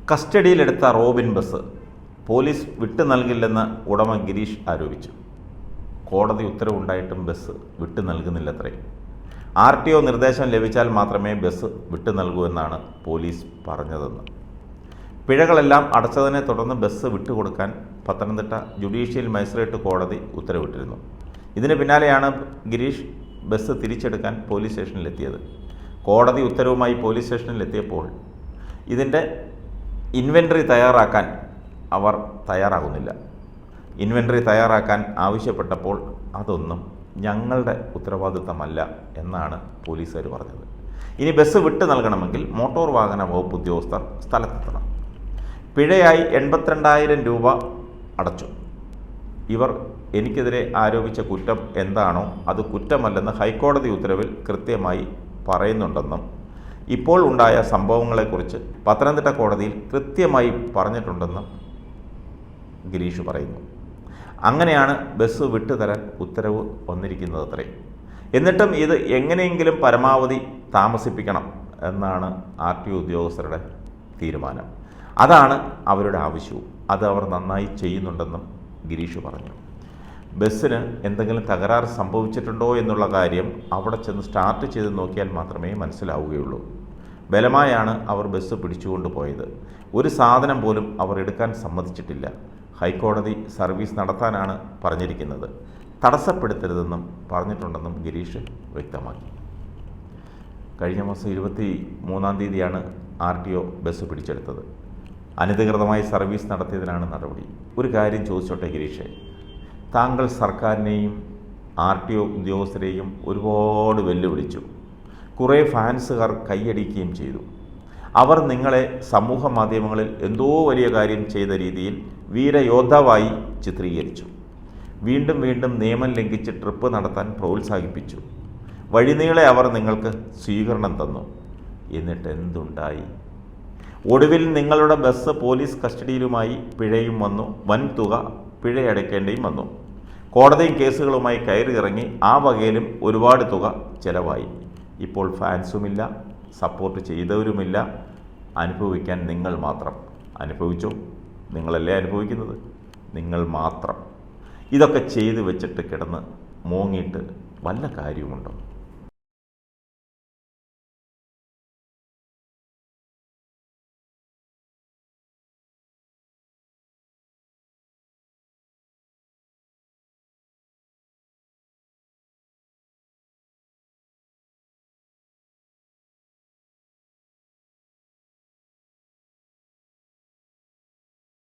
കസ്റ്റഡിയിലെടുത്ത Robin bus police വിട്ടു നൽകില്ലെന്ന് ഉടമ ഗിരീഷ് ആരോപിച്ചു. കോടതി ഉത്തരവുണ്ടായിട്ടും ബസ് വിട്ടു നൽകുന്നില്ലത്രേ. RTO നിർദ്ദേശം ലഭിച്ചാൽ മാത്രമേ ബസ് വിട്ടു നൽകൂ എന്നാണ് പോലീസ് പറഞ്ഞതെന്ന്. പിഴകളെല്ലാം അടച്ചതിനെ തുടർന്ന് ബസ് വിട്ടുകൊടുക്കാൻ പത്തനംതിട്ട ജുഡീഷ്യൽ മജിസ്ട്രേറ്റ് കോടതി ഉത്തരവിട്ടിരുന്നു. ഇതിന് പിന്നാലെയാണ് ഗിരീഷ് ബസ് തിരിച്ചെടുക്കാൻ പോലീസ് സ്റ്റേഷനിലെത്തിയത്. കോടതി ഉത്തരവുമായി പോലീസ് സ്റ്റേഷനിലെത്തിയപ്പോൾ ഇതിൻ്റെ ഇൻവെൻ്ററി തയ്യാറാക്കാൻ അവർ തയ്യാറാകുന്നില്ല. ഇൻവെൻ്ററി തയ്യാറാക്കാൻ ആവശ്യപ്പെട്ടപ്പോൾ അതൊന്നും ഞങ്ങളുടെ ഉത്തരവാദിത്തമല്ല എന്നാണ് പോലീസുകാർ പറഞ്ഞത്. ഇനി ബസ് വിട്ടു നൽകണമെങ്കിൽ മോട്ടോർ വാഹന വകുപ്പ് ഉദ്യോഗസ്ഥർ സ്ഥലത്തെത്തണം. പിഴയായി 82,000 രൂപ അടച്ചു. ഇവർ എനിക്കെതിരെ ആരോപിച്ച കുറ്റം എന്താണോ അത് കുറ്റമല്ലെന്ന് ഹൈക്കോടതി ഉത്തരവിൽ കൃത്യമായി പറയുന്നുണ്ടെന്നും ഇപ്പോൾ ഉണ്ടായ സംഭവങ്ങളെക്കുറിച്ച് പത്തനംതിട്ട കോടതിയിൽ കൃത്യമായി പറഞ്ഞിട്ടുണ്ടെന്നും ഗിരീഷ് പറയുന്നു. അങ്ങനെയാണ് ബസ് വിട്ടുതരാൻ ഉത്തരവ് വന്നിരിക്കുന്നതത്രേ. എന്നിട്ടും ഇത് എങ്ങനെയെങ്കിലും പരമാവധി താമസിപ്പിക്കണം എന്നാണ് RTO ഉദ്യോഗസ്ഥരുടെ തീരുമാനം. അതാണ് അവരുടെ ആവശ്യവും. അത് അവർ നന്നായി ചെയ്യുന്നുണ്ടെന്നും ഗിരീഷ് പറഞ്ഞു. ബസ്സിന് എന്തെങ്കിലും തകരാറ് സംഭവിച്ചിട്ടുണ്ടോ എന്നുള്ള കാര്യം അവിടെ ചെന്ന് സ്റ്റാർട്ട് ചെയ്ത് നോക്കിയാൽ മാത്രമേ മനസ്സിലാവുകയുള്ളൂ. ബലമായാണ് അവർ ബസ് പിടിച്ചുകൊണ്ട് പോയത്. ഒരു സാധനം പോലും അവർ എടുക്കാൻ സമ്മതിച്ചിട്ടില്ല. ഹൈക്കോടതി സർവീസ് നടത്താനാണ് പറഞ്ഞിരിക്കുന്നത്. തടസ്സപ്പെടുത്തരുതെന്നും പറഞ്ഞിട്ടുണ്ടെന്നും ഗിരീഷ് വ്യക്തമാക്കി. കഴിഞ്ഞ മാസം 23-ാം തീയതിയാണ് RTO ബസ് പിടിച്ചെടുത്തത്. അനധികൃതമായി സർവീസ് നടത്തിയതിനാണ് നടപടി. ഒരു കാര്യം ചോദിച്ചോട്ടെ ഗിരീഷേ, താങ്കൾ സർക്കാരിനെയും RTO ഉദ്യോഗസ്ഥരെയും ഒരുപാട് വെല്ലുവിളിച്ചു. കുറേ ഫാൻസുകാർ കൈയടിക്കുകയും ചെയ്തു. അവർ നിങ്ങളെ സമൂഹ മാധ്യമങ്ങളിൽ എന്തോ വലിയ കാര്യം ചെയ്ത രീതിയിൽ വീരയോദ്ധാവായി ചിത്രീകരിച്ചു. വീണ്ടും വീണ്ടും നിയമം ലംഘിച്ച് ട്രിപ്പ് നടത്താൻ പ്രോത്സാഹിപ്പിച്ചു. വഴിനീളെ അവർ നിങ്ങൾക്ക് സ്വീകരണം തന്നു. എന്നിട്ട് എന്തുണ്ടായി? ഒടുവിൽ നിങ്ങളുടെ ബസ് പോലീസ് കസ്റ്റഡിയിലുമായി പിഴയും വന്നു. വൻ തുക പിഴയടയ്ക്കേണ്ടിയും വന്നു. കോടതിയും കേസുകളുമായി കയറി ഇറങ്ങി ആ വകയിലും ഒരുപാട് തുക ചെലവായി. ഇപ്പോൾ ഫാൻസുമില്ല, സപ്പോർട്ട് ചെയ്തവരുമില്ല. അനുഭവിക്കാൻ നിങ്ങൾ മാത്രം. അനുഭവിച്ചോ? നിങ്ങളല്ലേ അനുഭവിക്കുന്നത്? നിങ്ങൾ മാത്രം. ഇതൊക്കെ ചെയ്തു വെച്ചിട്ട് കിടന്ന് മോങ്ങിയിട്ട് വല്ല കാര്യവുമുണ്ടോ?